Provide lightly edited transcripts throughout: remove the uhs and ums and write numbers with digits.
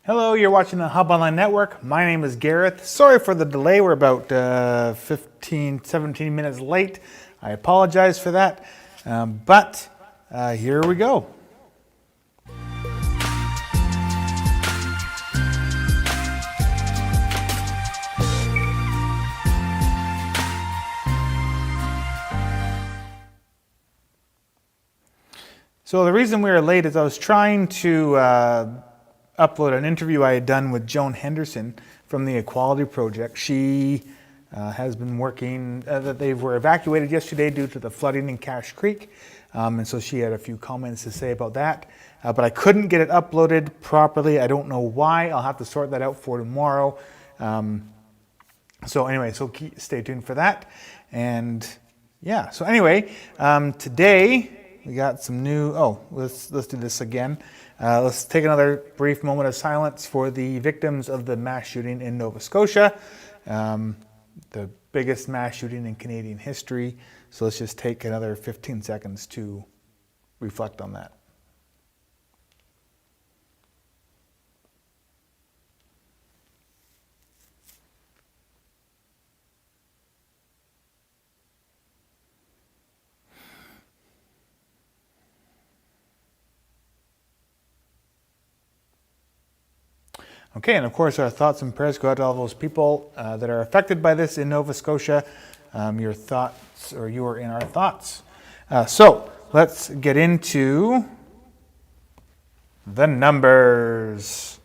Hello, you're watching the Hub Online Network. My name is Gareth. Sorry for the delay. We're about 17 minutes late. I apologize for that. But here we go. So the reason we were late is I was trying to upload an interview I had done with Joan Henderson from the Equality Project. She has been working, they were evacuated yesterday due to the flooding in Cache Creek. And so she had a few comments to say about that. But I couldn't get it uploaded properly. I don't know why. I'll have to sort that out for tomorrow. So stay tuned for that. And yeah, so anyway, today, we got some new, let's do this again. Let's take another brief moment of silence for the victims of the mass shooting in Nova Scotia, the biggest mass shooting in Canadian history. So let's just take another 15 seconds to reflect on that. Okay, and of course our thoughts and prayers go out to all those people that are affected by this in Nova Scotia. Your thoughts, or you are in our thoughts. So let's get into the numbers.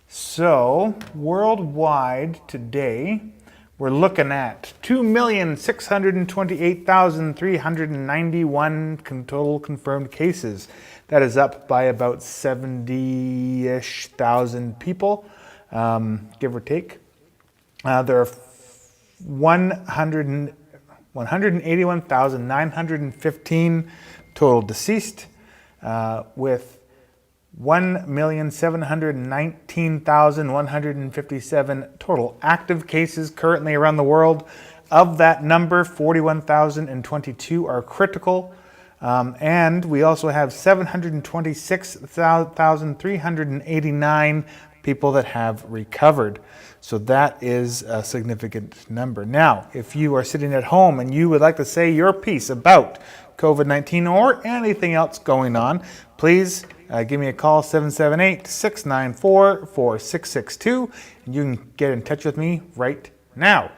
So worldwide today, we're looking at 2,628,391 total confirmed cases. That is up by about 70-ish thousand people, give or take. There are 181,915 total deceased, with 1,719,157 total active cases currently around the world. Of that number, 41,022 are critical. And we also have 726,389 people that have recovered. So that is a significant number. Now, if you are sitting at home and you would like to say your piece about COVID-19 or anything else going on, please give me a call, 778-694-4662. And you can get in touch with me right now.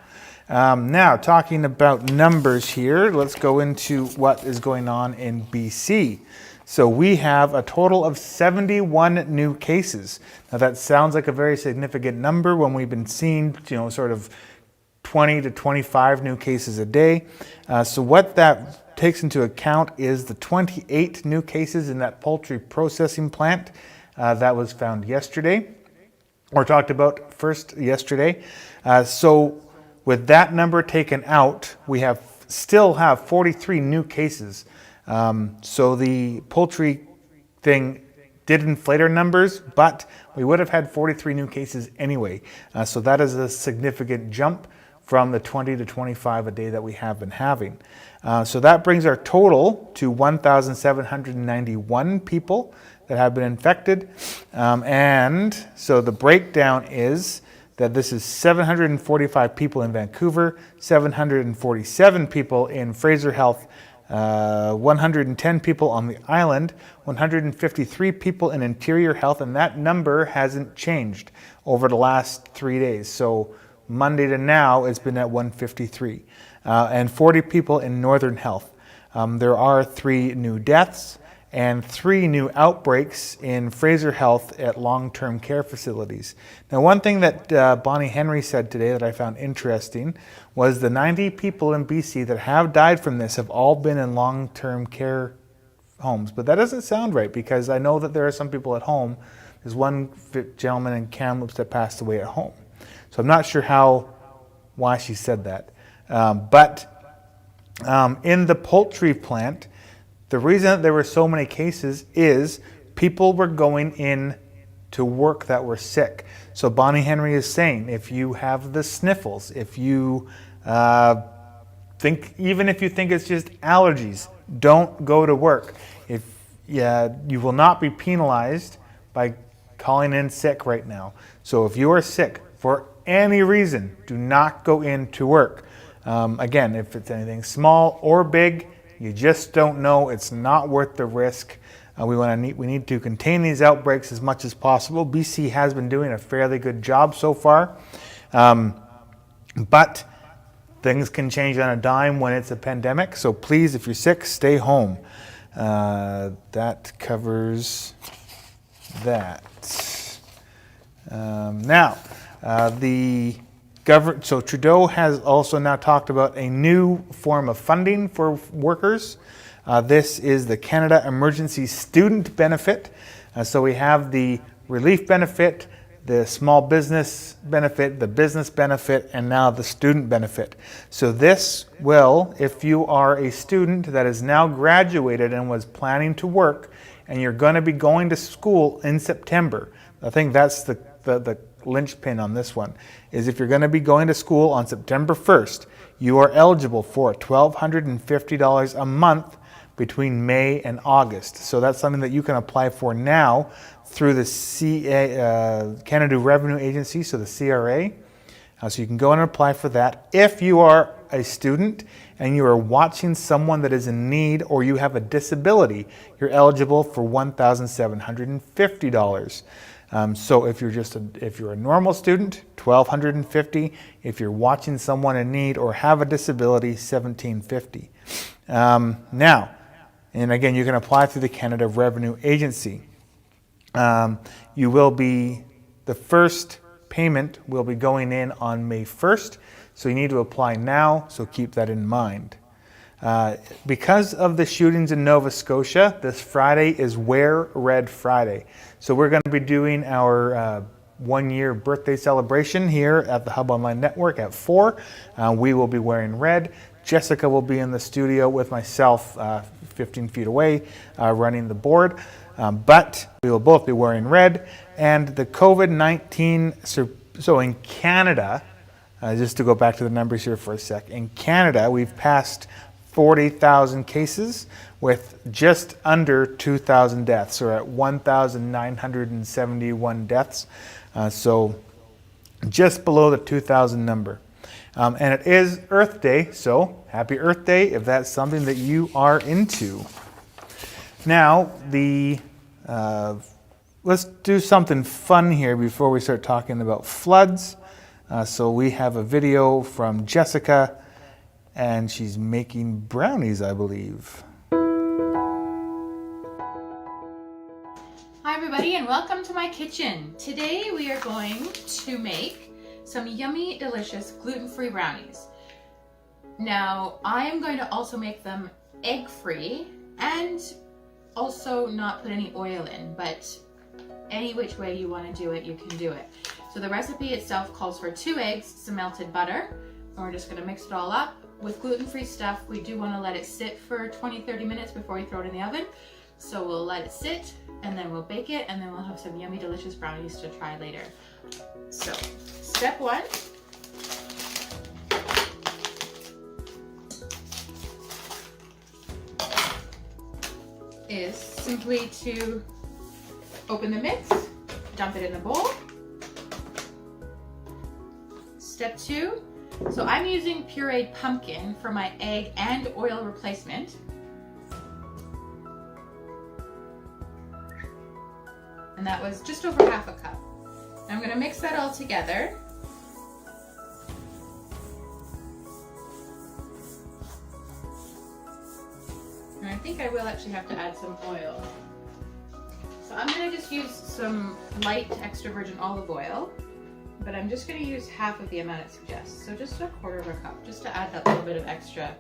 Now, talking about numbers here, let's go into what is going on in BC. So we have a total of 71 new cases. Now that sounds like a very significant number when we've been seeing, sort of 20 to 25 new cases a day. So what that takes into account is the 28 new cases in that poultry processing plant that was found yesterday, or talked about first yesterday. So with that number taken out, we still have 43 new cases. So the poultry thing did inflate our numbers, but we would have had 43 new cases anyway. So that is a significant jump from the 20 to 25 a day that we have been having. So that brings our total to 1,791 people that have been infected. And so the breakdown is that this is 745 people in Vancouver, 747 people in Fraser Health, 110 people on the island, 153 people in Interior Health, and that number hasn't changed over the last 3 days. So Monday to now, it's been at 153, and 40 people in Northern Health. There are 3 new deaths and 3 new outbreaks in Fraser Health at long-term care facilities. Now, one thing that Bonnie Henry said today that I found interesting was the 90 people in BC that have died from this have all been in long-term care homes. But that doesn't sound right, because I know that there are some people at home. There's one gentleman in Kamloops that passed away at home. So I'm not sure why she said that. But in the poultry plant, the reason that there were so many cases is people were going in to work that were sick. So Bonnie Henry is saying, if you have the sniffles, if you even if you think it's just allergies, don't go to work. You will not be penalized by calling in sick right now. So if you are sick for any reason, do not go into work. Again, if it's anything small or big, you just don't know. It's not worth the risk. We need to contain these outbreaks as much as possible. BC has been doing a fairly good job so far, but things can change on a dime when it's a pandemic. So please, if you're sick, stay home. That covers that. So Trudeau has also now talked about a new form of funding for workers. This is the Canada Emergency Student Benefit. So we have the relief benefit, the small business benefit, the business benefit, and now the student benefit. So this will, if you are a student that is now graduated and was planning to work, and you're going to be going to school in September, I think that's the linchpin on this one, is if you're going to be going to school on September 1st, you are eligible for $1,250 a month between May and August. So that's something that you can apply for now through the Canada Revenue Agency, so the CRA. So you can go and apply for that. If you are a student and you are watching someone that is in need or you have a disability, you're eligible for $1,750. So if you're a normal student, $1,250. If you're watching someone in need or have a disability, $1,750. Now, and again, you can apply through the Canada Revenue Agency. The first payment will be going in on May 1st, so you need to apply now, so keep that in mind. Because of the shootings in Nova Scotia, this Friday is Wear Red Friday. So we're going to be doing our 1-year birthday celebration here at the Hub Online Network at 4. We will be wearing red. Jessica will be in the studio with myself 15 feet away running the board. But we will both be wearing red. And the COVID-19, so in Canada, just to go back to the numbers here for a sec, in Canada we've passed 40,000 cases with just under 2,000 deaths, or at 1,971 deaths. So just below the 2,000 number. And it is Earth Day, so happy Earth Day if that's something that you are into. Now, let's do something fun here before we start talking about floods. So we have a video from Jessica, and she's making brownies, I believe. Hi everybody, and welcome to my kitchen. Today we are going to make some yummy, delicious, gluten-free brownies. Now, I am going to also make them egg-free and also not put any oil in, but any which way you want to do it, you can do it. So the recipe itself calls for 2 eggs, some melted butter, and we're just going to mix it all up. With gluten-free stuff, we do want to let it sit for 20-30 minutes before we throw it in the oven. So we'll let it sit, and then we'll bake it, and then we'll have some yummy, delicious brownies to try later. So, step 1. Is simply to open the mix, dump it in the bowl. Step 2, so I'm using pureed pumpkin for my egg and oil replacement. And that was just over half a cup. I'm going to mix that all together. And I think I will actually have to add some oil. So I'm going to just use some light extra virgin olive oil, but I'm just going to use half of the amount it suggests. So just 1/4 cup, just to add that little bit of extra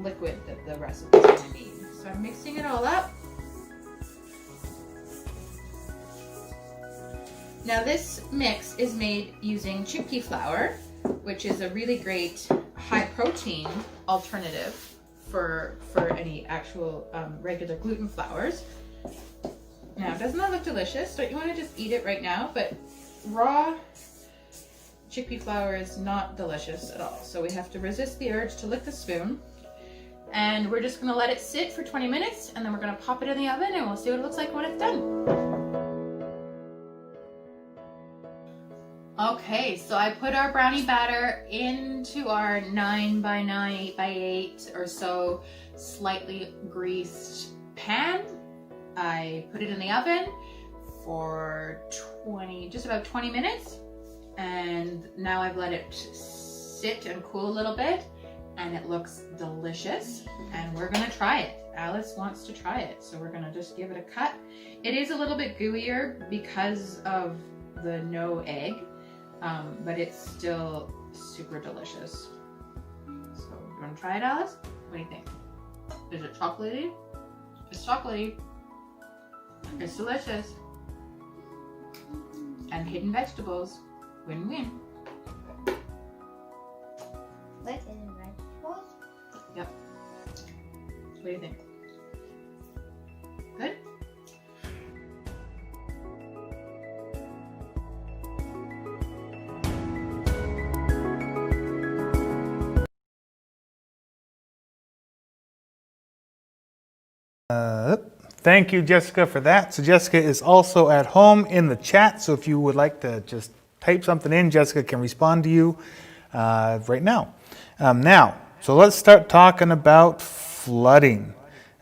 liquid that the recipe is going to need. So I'm mixing it all up. Now this mix is made using chickpea flour, which is a really great high protein alternative for any actual regular gluten flours. Now, doesn't that look delicious? Don't you want to just eat it right now? But raw chickpea flour is not delicious at all. So we have to resist the urge to lick the spoon. And we're just going to let it sit for 20 minutes, and then we're going to pop it in the oven, and we'll see what it looks like when it's done. Okay, so I put our brownie batter into our 9 by 9, 8 by 8 or so slightly greased pan. I put it in the oven for just about 20 minutes. And now I've let it sit and cool a little bit, and it looks delicious. And we're gonna try it. Alice wants to try it, so we're gonna just give it a cut. It is a little bit gooier because of the no egg. But it's still super delicious. So, you want to try it, Alice? What do you think? Is it chocolatey? It's chocolatey. It's delicious. And hidden vegetables. Win-win. What hidden vegetables? Yep. What do you think? Good? Thank you, Jessica, for that. So Jessica is also at home in the chat. So if you would like to just type something in, Jessica can respond to you right now. So let's start talking about flooding.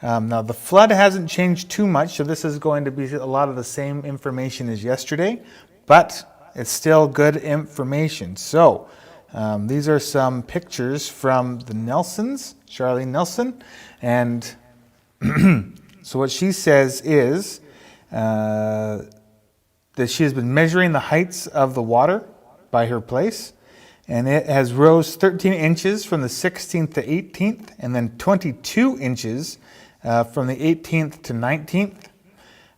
Now, the flood hasn't changed too much, so this is going to be a lot of the same information as yesterday, but it's still good information. So these are some pictures from the Nelsons, Charlene Nelson, and so what she says is that she has been measuring the heights of the water by her place, and it has rose 13 inches from the 16th to 18th, and then 22 inches from the 18th to 19th.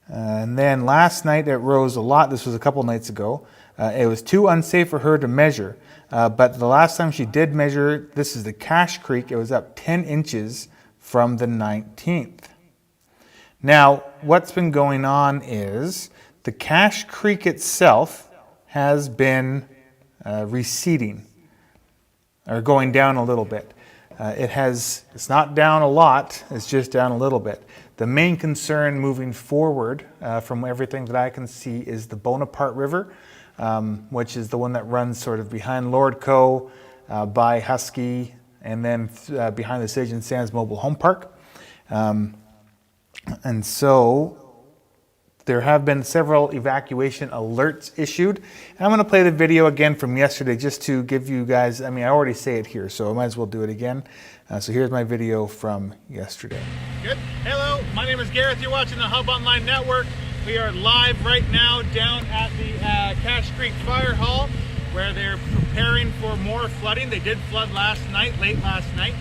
And then last night it rose a lot. This was a couple nights ago. It was too unsafe for her to measure, but the last time she did measure, this is the Cache Creek, it was up 10 inches from the 19th. Now, what's been going on is the Cache Creek itself has been receding or going down a little bit. It's not down a lot, it's just down a little bit. The main concern moving forward from everything that I can see is the Bonaparte River, which is the one that runs sort of behind Lord Co, by Husky, and then behind the Sage and Sands Mobile Home Park. And so there have been several evacuation alerts issued. And I'm going to play the video again from yesterday just to give you guys, I already say it here, so I might as well do it again. So here's my video from yesterday. Good. Hello, my name is Gareth. You're watching the Hub Online Network. We are live right now down at the Cache Creek Fire Hall, where they're preparing for more flooding. They did flood last night, late last night,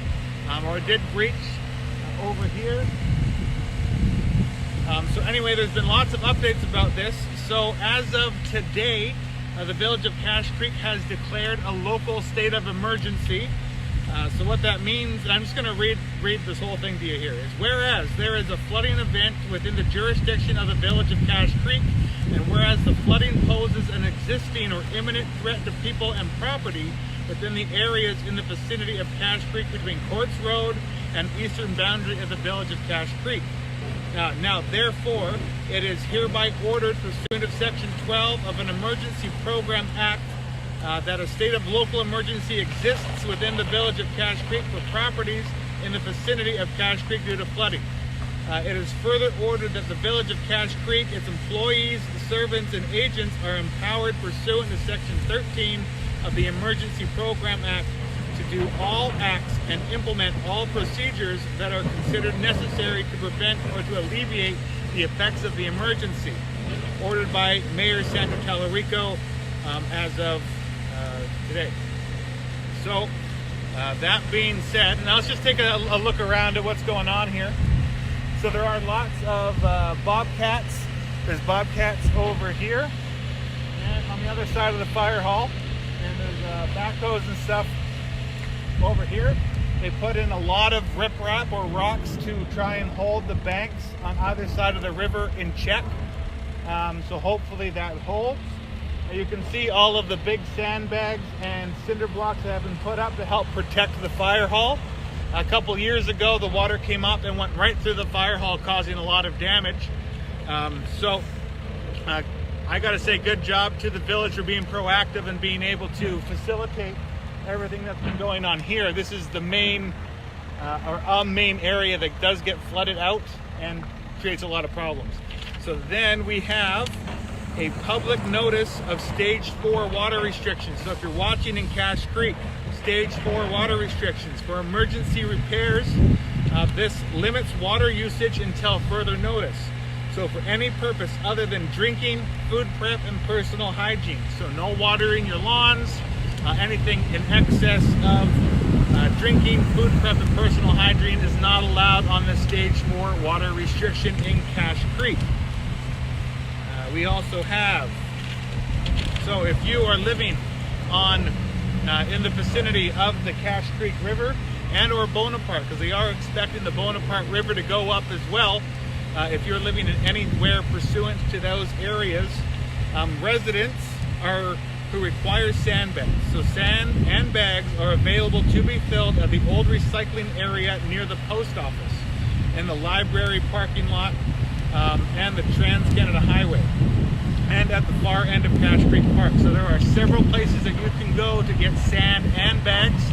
or it did breach over here. So anyway, there's been lots of updates about this. So as of today, the village of Cache Creek has declared a local state of emergency. So what that means, and I'm just going to read this whole thing to you here, is whereas there is a flooding event within the jurisdiction of the village of Cache Creek, and whereas the flooding poses an existing or imminent threat to people and property within the areas in the vicinity of Cache Creek between Courts Road and eastern boundary of the village of Cache Creek. Now, therefore, it is hereby ordered pursuant of Section 12 of an Emergency Program Act that a state of local emergency exists within the village of Cache Creek for properties in the vicinity of Cache Creek due to flooding. It is further ordered that the village of Cache Creek, its employees, servants, and agents are empowered pursuant to Section 13 of the Emergency Program Act to do all acts and implement all procedures that are considered necessary to prevent or to alleviate the effects of the emergency. Ordered by Mayor Sandra Tallarico as of today. So that being said, now let's just take a look around at what's going on here. So there are lots of bobcats. There's bobcats over here and on the other side of the fire hall, and there's backhoes and stuff over here. They put in a lot of riprap or rocks to try and hold the banks on either side of the river in check. So hopefully that holds. You can see all of the big sandbags and cinder blocks that have been put up to help protect the fire hall. A couple years ago, the water came up and went right through the fire hall, causing a lot of damage. So I got to say good job to the village for being proactive and being able to facilitate everything that's been going on here. This is the main main area that does get flooded out and creates a lot of problems. So then we have a public notice of stage 4 water restrictions. So if you're watching in Cache Creek, stage 4 water restrictions for emergency repairs. This limits water usage until further notice. So for any purpose other than drinking, food prep, and personal hygiene. So no watering your lawns, anything in excess of drinking, food prep, and personal hygiene is not allowed on the stage 4 water restriction in Cache Creek. We also have, so if you are living on in the vicinity of the Cache Creek River and or Bonaparte, because they are expecting the Bonaparte River to go up as well. If you're living in anywhere pursuant to those areas, residents who require sandbags. So sand and bags are available to be filled at the old recycling area near the post office, in the library parking lot, and the Trans-Canada Highway, and at the far end of Cache Creek Park. So there are several places that you can go to get sand and bags,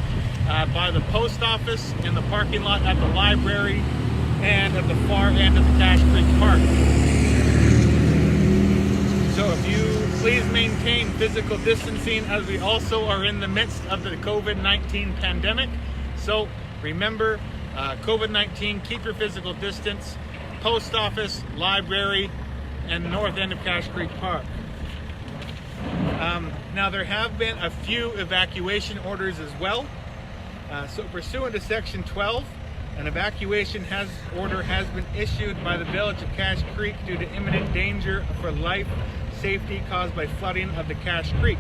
by the post office, in the parking lot at the library, and at the far end of the Cache Creek Park. So if you please maintain physical distancing, as we also are in the midst of the COVID-19 pandemic. So remember, COVID-19, keep your physical distance. Post office, library, and north end of Cache Creek Park. Now there have been a few evacuation orders as well. So pursuant to Section 12, an evacuation order has been issued by the village of Cache Creek due to imminent danger for life safety caused by flooding of the Cache Creek.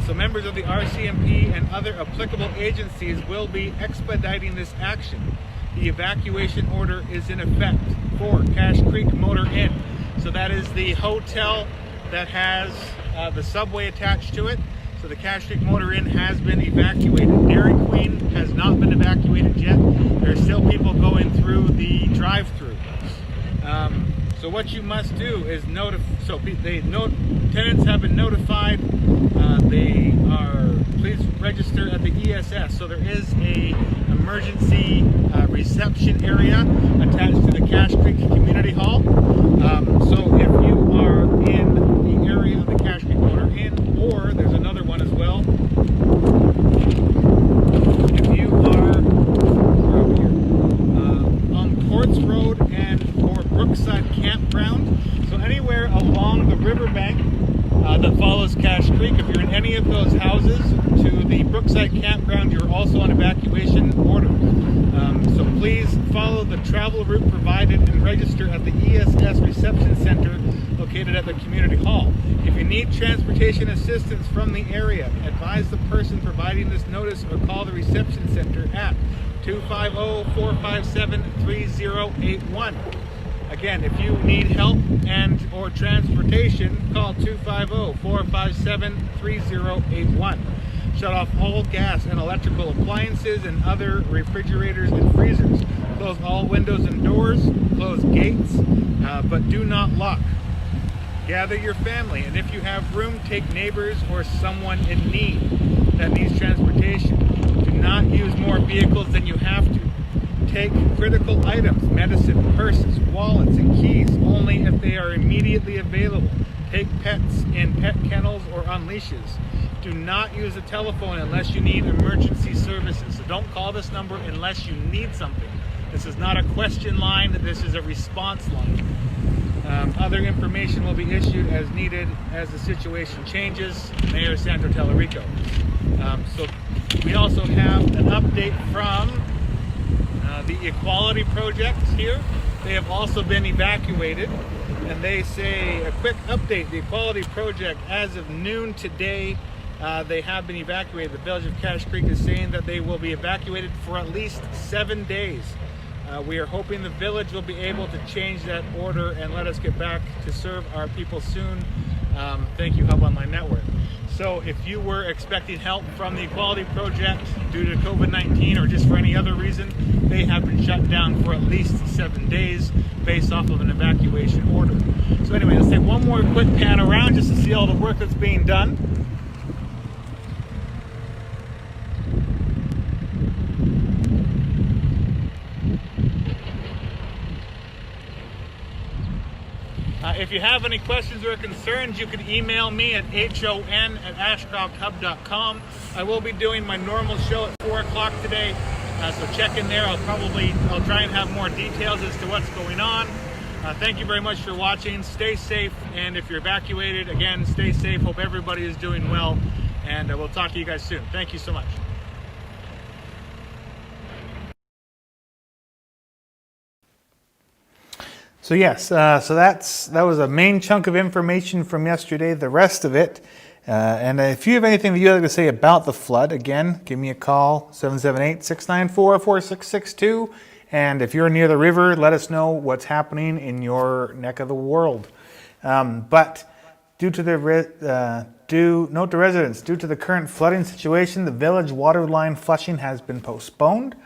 So members of the RCMP and other applicable agencies will be expediting this action. The evacuation order is in effect for Cache Creek Motor Inn. So that is the hotel that has the subway attached to it. So the Cache Creek Motor Inn has been evacuated. Dairy Queen has not been evacuated yet. There are still people going through the drive-through. So what you must do is tenants have been notified. Please register at the ESS. So there is a emergency reception area attached to the Cache Creek Community Hall. So if you are in the area of the Cache Creek Motor Inn, or there's another one as well. If you are on Courts Road or Brookside Campground, so anywhere along the riverbank that follows Cache Creek, if you're in any of those houses to the Brookside Campground, you're also on evacuation order. So please follow the travel route provided and register at the ESS Reception Center located at the Community Hall. If you need transportation assistance from the area, advise the person providing this notice or call the reception center at 250-457-3081. Again, if you need help and or transportation, call 250-457-3081. Shut off all gas and electrical appliances and other refrigerators and freezers. Close all windows and doors. Close gates, but do not lock. Gather your family, and if you have room, take neighbors or someone in need that needs transportation. Do not use more vehicles than you have to. Take critical items, medicine, purses, wallets, and keys only if they are immediately available. Take pets in pet kennels or on leashes. Do not use a telephone unless you need emergency services. So don't call this number unless you need something. This is not a question line, this is a response line. Other information will be issued as needed as the situation changes. Mayor Sandro Tellerico. So we also have an update from the Equality Projects here. They have also been evacuated, and they say, a quick update, the Equality Project, as of noon today, they have been evacuated. The village of Cache Creek is saying that they will be evacuated for at least 7 days. We are hoping the village will be able to change that order and let us get back to serve our people soon. Thank you, Hub Online Network. So if you were expecting help from the Equality Project due to COVID-19 or just for any other reason, they have been shut down for at least 7 days based off of an evacuation order. So anyway, let's take one more quick pan around just to see all the work that's being done. If you have any questions or concerns, you can email me at hon@ashcrofthub.com. I will be doing my normal show at 4 o'clock today, so check in there. I'll try and have more details as to what's going on. Thank you very much for watching. Stay safe, and if you're evacuated, again, stay safe. Hope everybody is doing well, and we'll talk to you guys soon. Thank you so much. So yes, so that was a main chunk of information from yesterday. The rest of it, and if you have anything that you'd like to say about the flood, again, give me a call, 778-694-4662. And if you're near the river, let us know what's happening in your neck of the world. But note to residents, due to the current flooding situation, the village water line flushing has been postponed.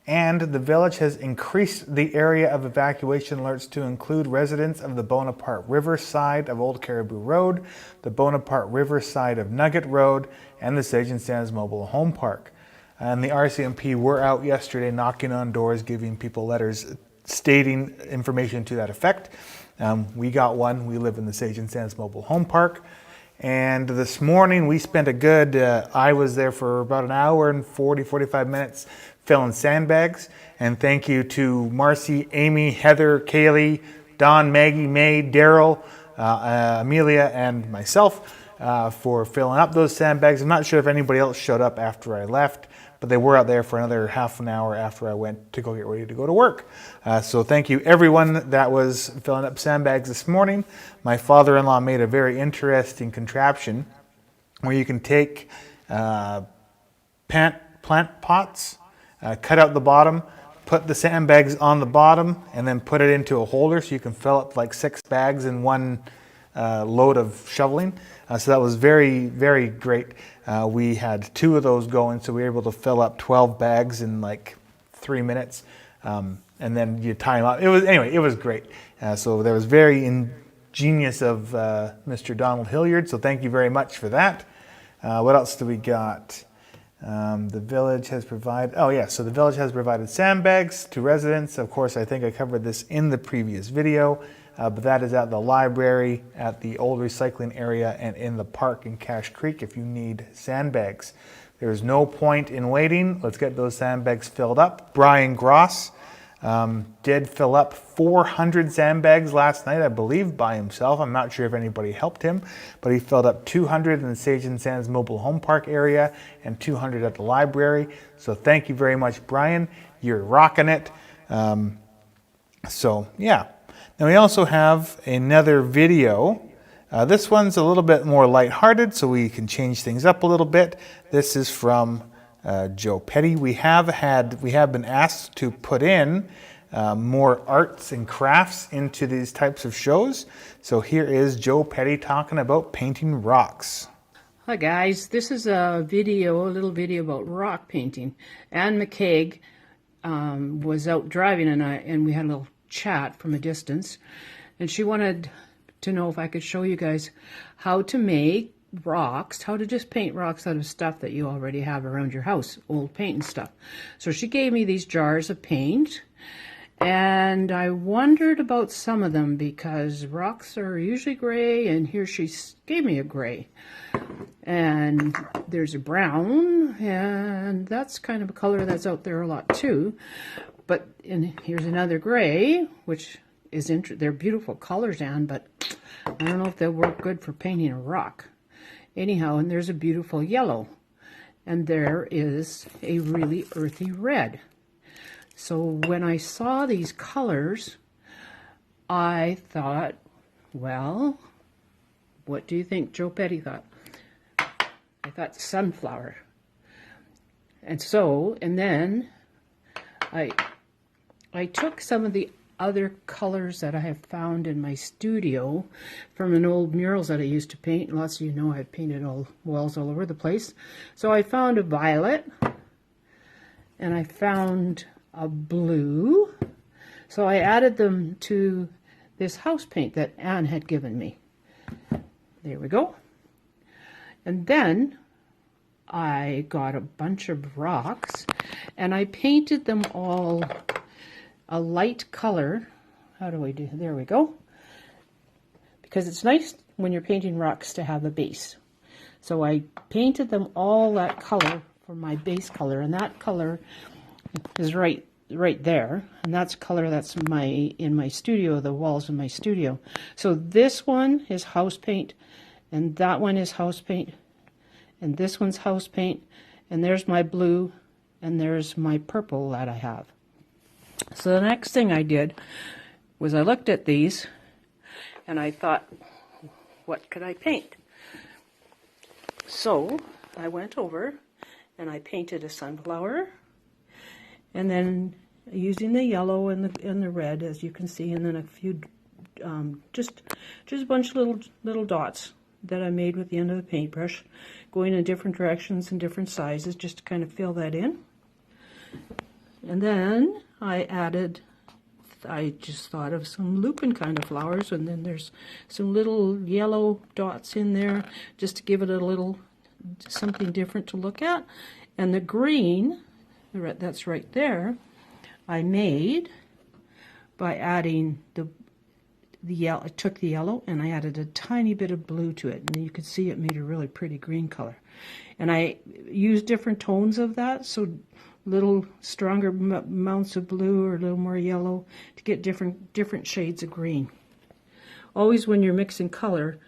And the village has increased the area of evacuation alerts to include residents of the Bonaparte River side of Old Caribou Road, the Bonaparte River side of Nugget Road, and the Sage and Sands Mobile Home Park. And the RCMP were out yesterday knocking on doors, giving people letters stating information to that effect. We got one. We live in the Sage and Sands Mobile Home Park. And this morning we spent a good, I was there for about an hour and 45 minutes filling sandbags. And thank you to Marcy, Amy, Heather, Kaylee, Don, Maggie, May, Daryl, Amelia, and myself for filling up those sandbags. I'm not sure if anybody else showed up after I left, but they were out there for another half an hour after I went to go get ready to go to work. So thank you everyone that was filling up sandbags this morning. My father-in-law made a very interesting contraption where you can take plant pots, cut out the bottom, put the sandbags on the bottom, and then put it into a holder so you can fill up like 6 bags in one load of shoveling. So that was very, very great. We had 2 of those going, so we were able to fill up 12 bags in like 3 minutes. And then you tie them up. It was great. So there was very ingenious of Mr. Donald Hilliard. So thank you very much for that. What else do we got? The village has provided, so the village has provided sandbags to residents. Of course, I think I covered this in the previous video, but that is at the library, at the old recycling area, and in the park in Cache Creek if you need sandbags. There's no point in waiting. Let's get those sandbags filled up. Brian Gross did fill up 400 sandbags last night, I believe, by himself. I'm not sure if anybody helped him, but he filled up 200 in the Sage and Sands Mobile Home Park area and 200 at the library. So thank you very much, Brian. You're rocking it. So yeah. Now we also have another video. This one's a little bit more lighthearted, so we can change things up a little bit. This is from Joe Petty. We have been asked to put in more arts and crafts into these types of shows. So here is Joe Petty talking about painting rocks. Hi guys, this is a little video about rock painting. Anne McCaig was out driving and we had a little chat from a distance, and she wanted to know if I could show you guys how to make rocks, how to just paint rocks out of stuff that you already have around your house, old paint and stuff. So she gave me these jars of paint, and I wondered about some of them because rocks are usually gray, and here she gave me a gray. And there's a brown, and that's kind of a color that's out there a lot too. But here's another gray, which is they're beautiful colors, Anne, but I don't know if they'll work good for painting a rock. Anyhow, and there's a beautiful yellow, and there is a really earthy red. So when I saw these colors, I thought, well, what do you think Joe Petty thought? I thought sunflower. And then I took some of the other colors that I have found in my studio from an old murals that I used to paint. Lots of you know I've painted all walls all over the place. So I found a violet, and I found a blue. So I added them to this house paint that Anne had given me. There we go. And then I got a bunch of rocks and I painted them all a light color. How do I do? There we go. Because it's nice when you're painting rocks to have a base. So I painted them all that color for my base color, and that color is right there, and that's color that's in my studio, the walls in my studio. So this one is house paint, and that one is house paint, and this one's house paint, and there's my blue, and there's my purple that I have. So the next thing I did was I looked at these and I thought, what could I paint? So I went over and I painted a sunflower, and then using the yellow and the red, as you can see, and then a few just a bunch of little dots that I made with the end of the paintbrush, going in different directions and different sizes, just to kind of fill that in. And then I just thought of some lupin kind of flowers, and then there's some little yellow dots in there just to give it a little something different to look at. And the green, that's right there, I made by adding the yellow. I took the yellow and I added a tiny bit of blue to it, and you could see it made a really pretty green color. And I used different tones of that, so little stronger amounts of blue or a little more yellow to get different shades of green. Always when you're mixing color,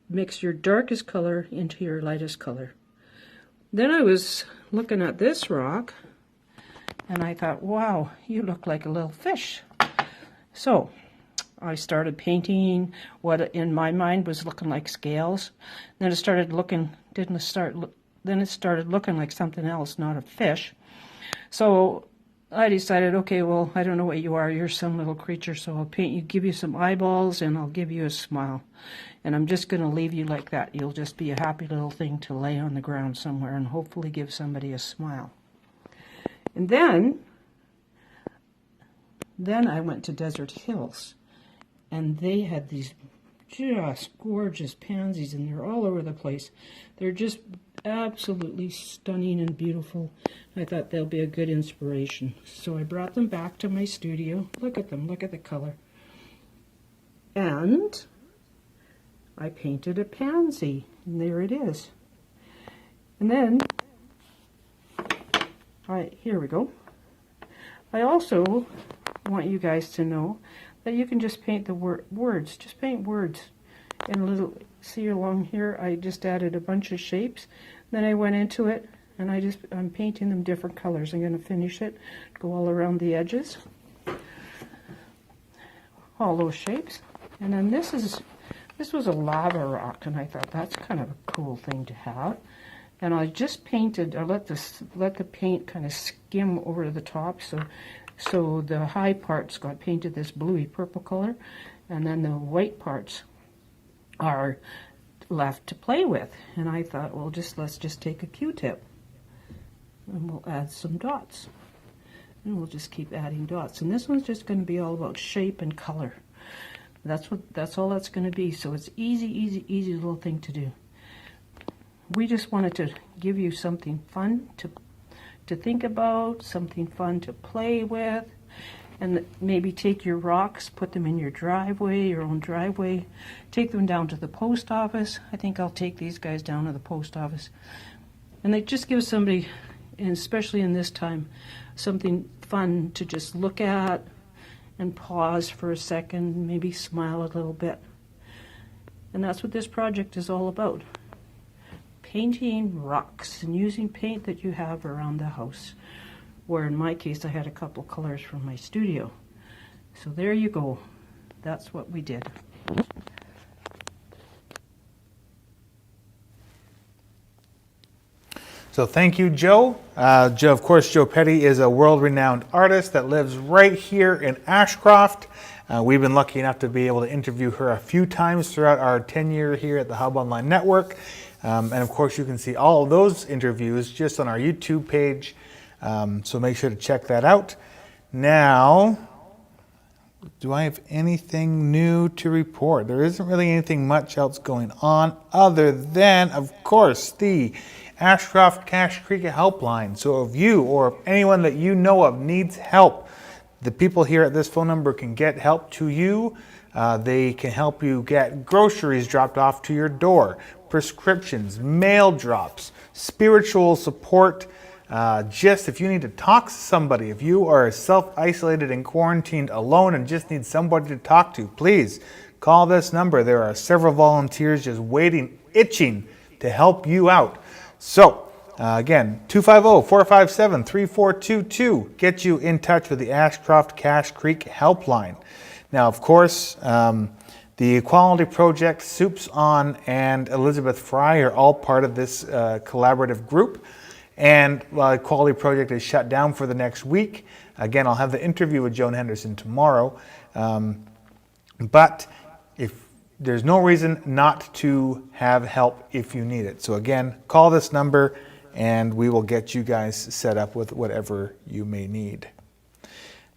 mix your darkest color into your lightest color. Then I was looking at this rock and I thought, wow, you look like a little fish. So I started painting what in my mind was looking like scales. Then it started looking like something else, not a fish. So I decided, okay, well, I don't know what you are. You're some little creature, so I'll paint you, give you some eyeballs, and I'll give you a smile. And I'm just going to leave you like that. You'll just be a happy little thing to lay on the ground somewhere and hopefully give somebody a smile. And then I went to Desert Hills, and they had these just gorgeous pansies, and they're all over the place. They're just absolutely stunning and beautiful. I thought they'll be a good inspiration. So I brought them back to my studio. Look at them, look at the color. And I painted a pansy, and there it is. And then, here we go. I also want you guys to know that you can just paint the words. Just paint words. And a little, see along here, I just added a bunch of shapes. Then I went into it, and I'm painting them different colors. I'm going to finish it, go all around the edges. All those shapes. And then this was a lava rock, and I thought that's kind of a cool thing to have. And I just painted, I let the paint kind of skim over the top, so the high parts got painted this bluey purple color, and then the white parts are left to play with. And I thought, well, let's just take a Q-tip and we'll add some dots, and we'll just keep adding dots. And this one's just going to be all about shape and color. That's all that's going to be. So it's easy little thing to do. We just wanted to give you something fun to think about, something fun to play with, and maybe take your rocks, put them in your driveway, your own driveway, take them down to the post office. I think I'll take these guys down to the post office. And they just give somebody, and especially in this time, something fun to just look at and pause for a second, maybe smile a little bit. And that's what this project is all about. Painting rocks and using paint that you have around the house, where in my case I had a couple colors from my studio. So there you go. That's what we did. So thank you, Joe. Of course, Joe Petty is a world-renowned artist that lives right here in Ashcroft. We've been lucky enough to be able to interview her a few times throughout our tenure here at the Hub Online Network. And of course, you can see all of those interviews just on our YouTube page. So make sure to check that out. Now, do I have anything new to report? There isn't really anything much else going on other than, of course, the Ashcroft Cache Creek helpline. So if you or if anyone that you know of needs help, the people here at this phone number can get help to you. They can help you get groceries dropped off to your door, prescriptions, mail drops, spiritual support. Just if you need to talk to somebody, if you are self-isolated and quarantined alone and just need somebody to talk to, please call this number. There are several volunteers just waiting, itching to help you out. So again, 250-457-3422 get you in touch with the Ashcroft Cache Creek helpline. Now, of course, the Equality Project, Soups On, and Elizabeth Fry are all part of this collaborative group. And while Equality Project is shut down for the next week, again, I'll have the interview with Joan Henderson tomorrow. But if there's no reason not to have help if you need it. So again, call this number and we will get you guys set up with whatever you may need.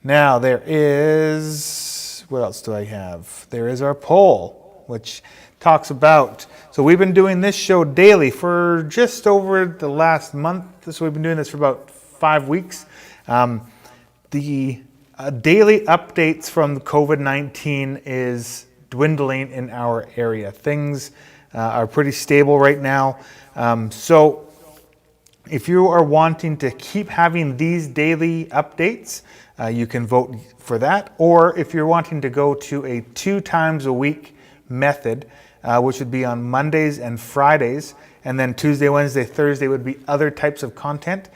Now there is, what else do I have? There is our poll, which talks about, so we've been doing this show daily for just over the last month. So we've been doing this for about 5 weeks. The daily updates from COVID-19 is dwindling in our area. Things are pretty stable right now. So if you are wanting to keep having these daily updates, you can vote for that. Or if you're wanting to go to a 2 times a week method, which would be on Mondays and Fridays, and then Tuesday, Wednesday, Thursday would be other types of content,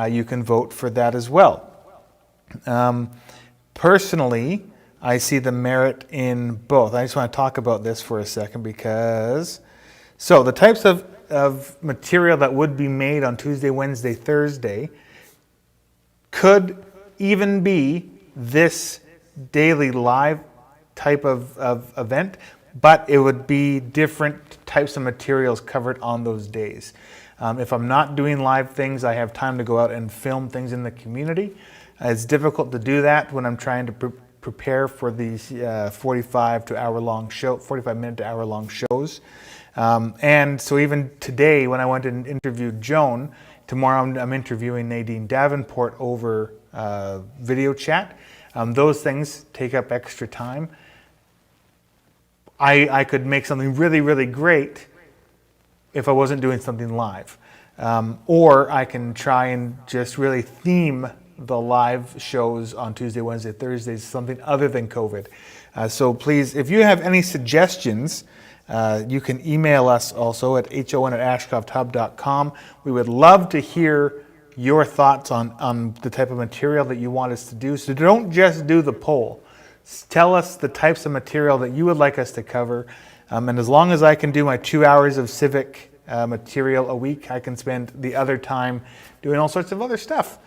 you can vote for that as well. Personally, I see the merit in both. I just want to talk about this for a second because, so the types of material that would be made on Tuesday, Wednesday, Thursday could even be this daily live type of event, but it would be different types of materials covered on those days. If I'm not doing live things, I have time to go out and film things in the community. It's difficult to do that when I'm trying to prepare for these 45 minute to hour long shows. And so even today when I went and interviewed Joan, tomorrow I'm interviewing Nadine Davenport over video chat. Those things take up extra time. I could make something really, really great if I wasn't doing something live. Or I can try and just really theme the live shows on Tuesday, Wednesday, Thursdays, something other than COVID. So please, if you have any suggestions, you can email us also at hon@ashcrofthub.com. We would love to hear your thoughts on the type of material that you want us to do. So don't just do the poll. Tell us the types of material that you would like us to cover. And as long as I can do my 2 hours of civic material a week, I can spend the other time doing all sorts of other stuff.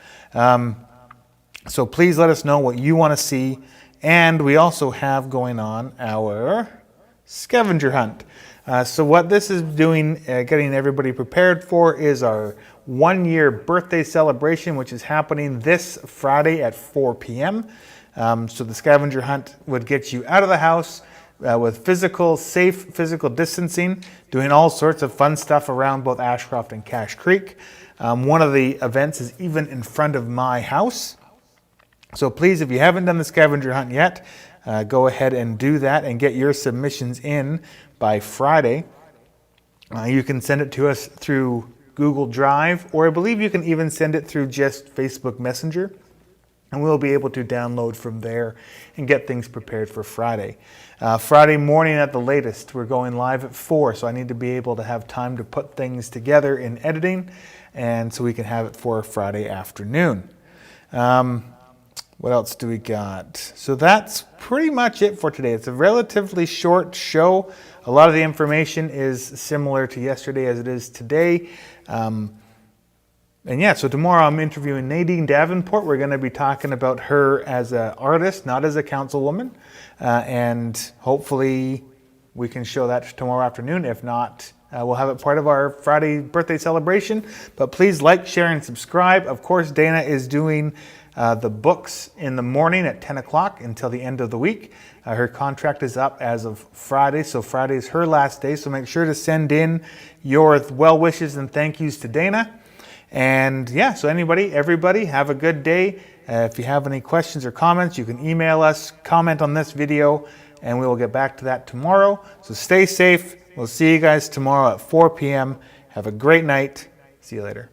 So please let us know what you want to see. And we also have going on our scavenger hunt. So what this is doing, getting everybody prepared for, is our 1-year birthday celebration, which is happening this Friday at 4 p.m. So the scavenger hunt would get you out of the house with safe physical distancing, doing all sorts of fun stuff around both Ashcroft and Cache Creek. One of the events is even in front of my house. So please, if you haven't done the scavenger hunt yet, go ahead and do that and get your submissions in by Friday. You can send it to us through Google Drive, or I believe you can even send it through just Facebook Messenger, and we'll be able to download from there and get things prepared for Friday. Friday morning at the latest, we're going live at 4, so I need to be able to have time to put things together in editing, and so we can have it for Friday afternoon. What else do we got? So that's pretty much it for today. It's a relatively short show. A lot of the information is similar to yesterday as it is today. And yeah, so tomorrow I'm interviewing Nadine Davenport. We're going to be talking about her as an artist, not as a councilwoman. And hopefully we can show that tomorrow afternoon. If not, we'll have it part of our Friday birthday celebration. But please like, share, and subscribe. Of course, Dana is doing the books in the morning at 10 o'clock until the end of the week. Her contract is up as of Friday, so Friday is her last day. So make sure to send in your well wishes and thank yous to Dana. And yeah, so everybody, have a good day. If you have any questions or comments, you can email us, comment on this video, and we will get back to that tomorrow. So stay safe. We'll see you guys tomorrow at 4 p.m. Have a great night. See you later.